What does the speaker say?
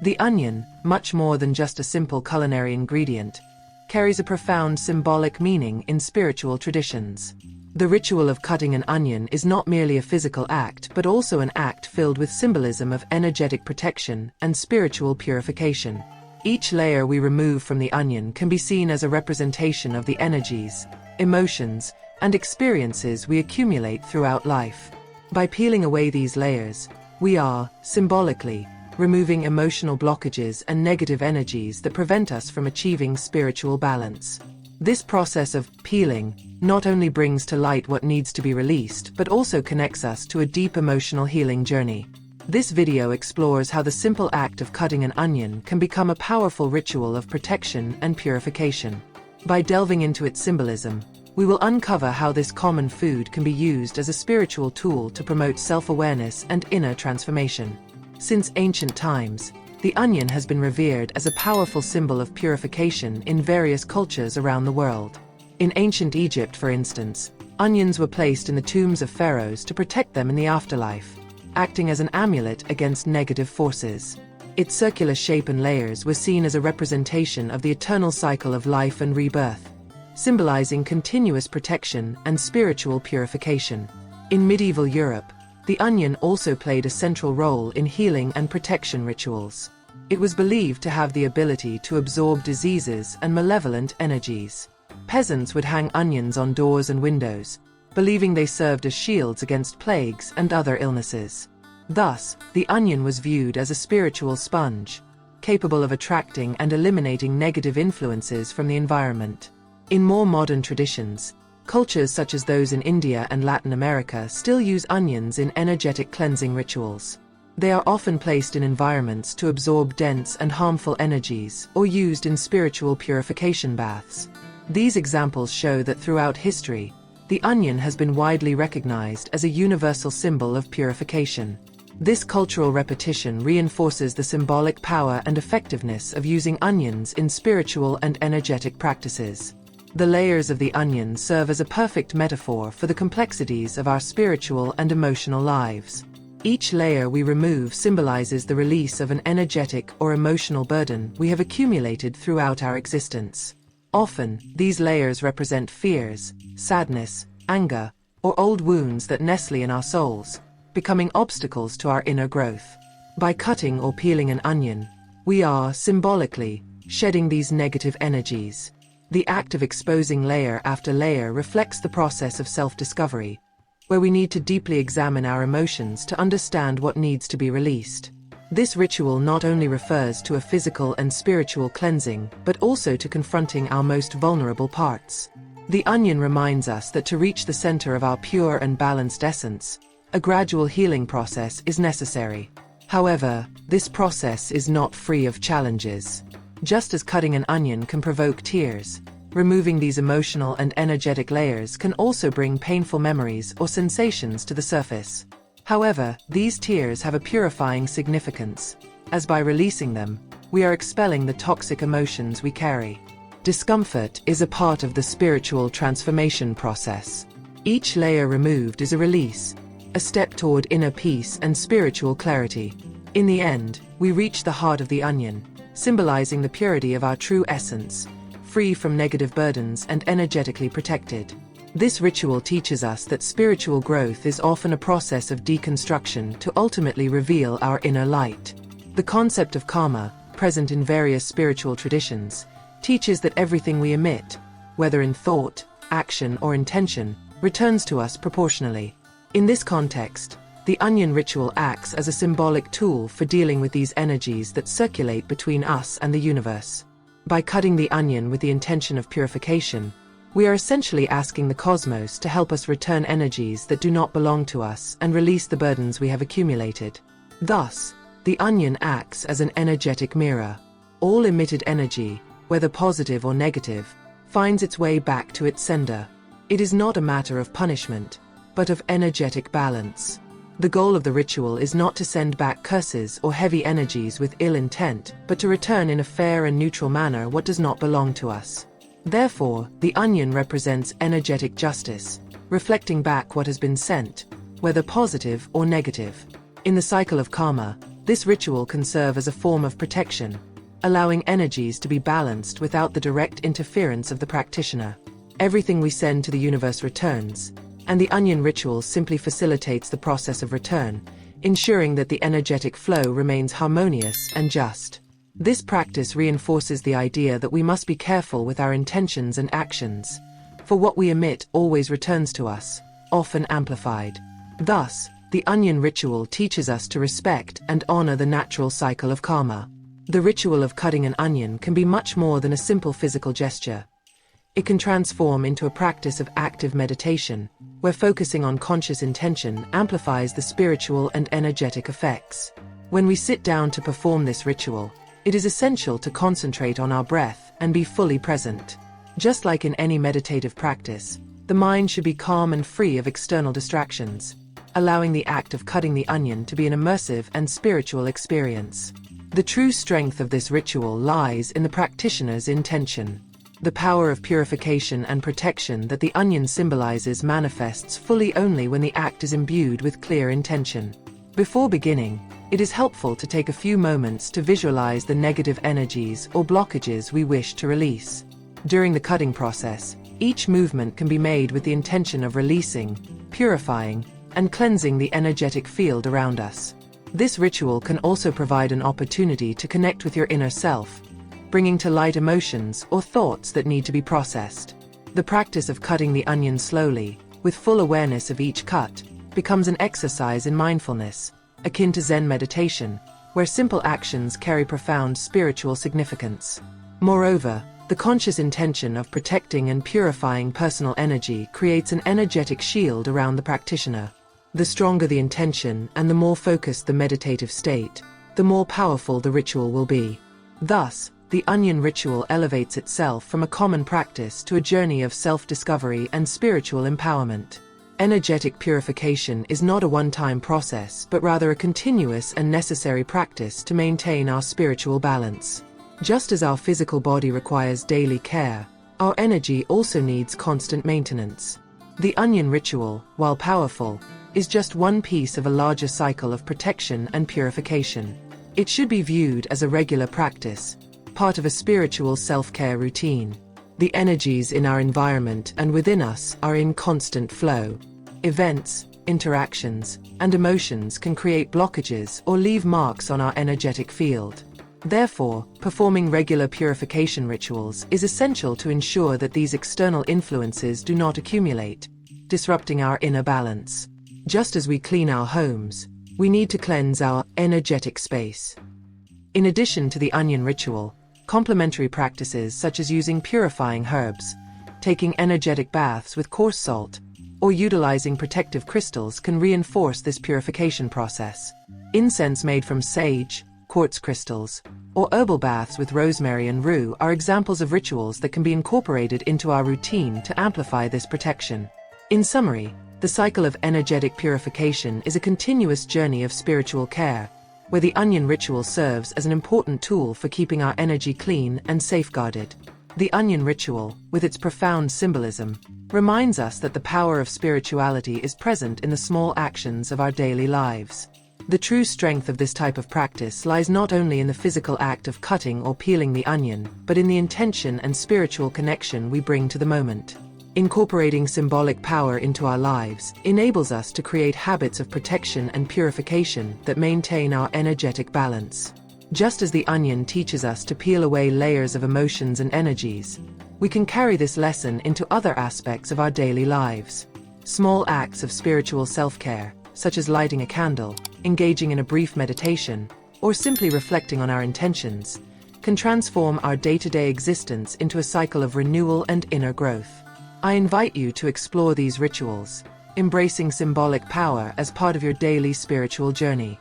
The onion, much more than just a simple culinary ingredient, carries a profound symbolic meaning in spiritual traditions. The ritual of cutting an onion is not merely a physical act but also an act filled with symbolism of energetic protection and spiritual purification. Each layer we remove from the onion can be seen as a representation of the energies, emotions, and experiences we accumulate throughout life. By peeling away these layers, we are, symbolically, removing emotional blockages and negative energies that prevent us from achieving spiritual balance. This process of peeling not only brings to light what needs to be released but also connects us to a deep emotional healing journey. This video explores how the simple act of cutting an onion can become a powerful ritual of protection and purification. By delving into its symbolism, we will uncover how this common food can be used as a spiritual tool to promote self-awareness and inner transformation. Since ancient times, the onion has been revered as a powerful symbol of purification in various cultures around the world. In ancient Egypt, for instance, onions were placed in the tombs of pharaohs to protect them in the afterlife, acting as an amulet against negative forces. Its circular shape and layers were seen as a representation of the eternal cycle of life and rebirth, symbolizing continuous protection and spiritual purification. In medieval Europe, the onion also played a central role in healing and protection rituals. It was believed to have the ability to absorb diseases and malevolent energies. Peasants would hang onions on doors and windows, believing they served as shields against plagues and other illnesses. Thus, the onion was viewed as a spiritual sponge, capable of attracting and eliminating negative influences from the environment. In more modern traditions, cultures such as those in India and Latin America still use onions in energetic cleansing rituals. They are often placed in environments to absorb dense and harmful energies or used in spiritual purification baths. These examples show that throughout history, the onion has been widely recognized as a universal symbol of purification. This cultural repetition reinforces the symbolic power and effectiveness of using onions in spiritual and energetic practices. The layers of the onion serve as a perfect metaphor for the complexities of our spiritual and emotional lives. Each layer we remove symbolizes the release of an energetic or emotional burden we have accumulated throughout our existence. Often, these layers represent fears, sadness, anger, or old wounds that nestle in our souls, becoming obstacles to our inner growth. By cutting or peeling an onion, we are, symbolically, shedding these negative energies. The act of exposing layer after layer reflects the process of self-discovery, where we need to deeply examine our emotions to understand what needs to be released. This ritual not only refers to a physical and spiritual cleansing, but also to confronting our most vulnerable parts. The onion reminds us that to reach the center of our pure and balanced essence, a gradual healing process is necessary. However, this process is not free of challenges. Just as cutting an onion can provoke tears, removing these emotional and energetic layers can also bring painful memories or sensations to the surface. However, these tears have a purifying significance, as by releasing them, we are expelling the toxic emotions we carry. Discomfort is a part of the spiritual transformation process. Each layer removed is a release, a step toward inner peace and spiritual clarity. In the end, we reach the heart of the onion, symbolizing the purity of our true essence, free from negative burdens and energetically protected. This ritual teaches us that spiritual growth is often a process of deconstruction to ultimately reveal our inner light. The concept of karma, present in various spiritual traditions, teaches that everything we emit, whether in thought, action, or intention, returns to us proportionally. In this context, the onion ritual acts as a symbolic tool for dealing with these energies that circulate between us and the universe. By cutting the onion with the intention of purification, we are essentially asking the cosmos to help us return energies that do not belong to us and release the burdens we have accumulated. Thus, the onion acts as an energetic mirror. All emitted energy, whether positive or negative, finds its way back to its sender. It is not a matter of punishment, but of energetic balance. The goal of the ritual is not to send back curses or heavy energies with ill intent, but to return in a fair and neutral manner what does not belong to us. Therefore, the onion represents energetic justice, reflecting back what has been sent, whether positive or negative. In the cycle of karma, This ritual can serve as a form of protection, allowing energies to be balanced without the direct interference of the practitioner. Everything we send to the universe returns, and the onion ritual simply facilitates the process of return, ensuring that the energetic flow remains harmonious and just. This practice reinforces the idea that we must be careful with our intentions and actions, for what we emit always returns to us, often amplified. Thus, the onion ritual teaches us to respect and honor the natural cycle of karma. The ritual of cutting an onion can be much more than a simple physical gesture. It can transform into a practice of active meditation, where focusing on conscious intention amplifies the spiritual and energetic effects. When we sit down to perform this ritual, it is essential to concentrate on our breath and be fully present. Just like in any meditative practice, the mind should be calm and free of external distractions, allowing the act of cutting the onion to be an immersive and spiritual experience. The true strength of this ritual lies in the practitioner's intention. The power of purification and protection that the onion symbolizes manifests fully only when the act is imbued with clear intention. Before beginning, it is helpful to take a few moments to visualize the negative energies or blockages we wish to release. During the cutting process, each movement can be made with the intention of releasing, purifying, and cleansing the energetic field around us. This ritual can also provide an opportunity to connect with your inner self, bringing to light emotions or thoughts that need to be processed. The practice of cutting the onion slowly, with full awareness of each cut, becomes an exercise in mindfulness, akin to Zen meditation, where simple actions carry profound spiritual significance. Moreover, the conscious intention of protecting and purifying personal energy creates an energetic shield around the practitioner. The stronger the intention and the more focused the meditative state, the more powerful the ritual will be. Thus, the onion ritual elevates itself from a common practice to a journey of self-discovery and spiritual empowerment. Energetic purification is not a one-time process, but rather a continuous and necessary practice to maintain our spiritual balance. Just as our physical body requires daily care, our energy also needs constant maintenance. The onion ritual, while powerful, is just one piece of a larger cycle of protection and purification. It should be viewed as a regular practice, part of a spiritual self-care routine. The energies in our environment and within us are in constant flow. Events, interactions, and emotions can create blockages or leave marks on our energetic field. Therefore, performing regular purification rituals is essential to ensure that these external influences do not accumulate, disrupting our inner balance. Just as we clean our homes, we need to cleanse our energetic space. In addition to the onion ritual, complementary practices such as using purifying herbs, taking energetic baths with coarse salt, or utilizing protective crystals can reinforce this purification process. Incense made from sage, quartz crystals, or herbal baths with rosemary and rue are examples of rituals that can be incorporated into our routine to amplify this protection. In summary, the cycle of energetic purification is a continuous journey of spiritual care, where the onion ritual serves as an important tool for keeping our energy clean and safeguarded. The onion ritual, with its profound symbolism, reminds us that the power of spirituality is present in the small actions of our daily lives. The true strength of this type of practice lies not only in the physical act of cutting or peeling the onion, but in the intention and spiritual connection we bring to the moment. Incorporating symbolic power into our lives enables us to create habits of protection and purification that maintain our energetic balance. Just as the onion teaches us to peel away layers of emotions and energies, we can carry this lesson into other aspects of our daily lives. Small acts of spiritual self-care, such as lighting a candle, engaging in a brief meditation, or simply reflecting on our intentions, can transform our day-to-day existence into a cycle of renewal and inner growth. I invite you to explore these rituals, embracing symbolic power as part of your daily spiritual journey.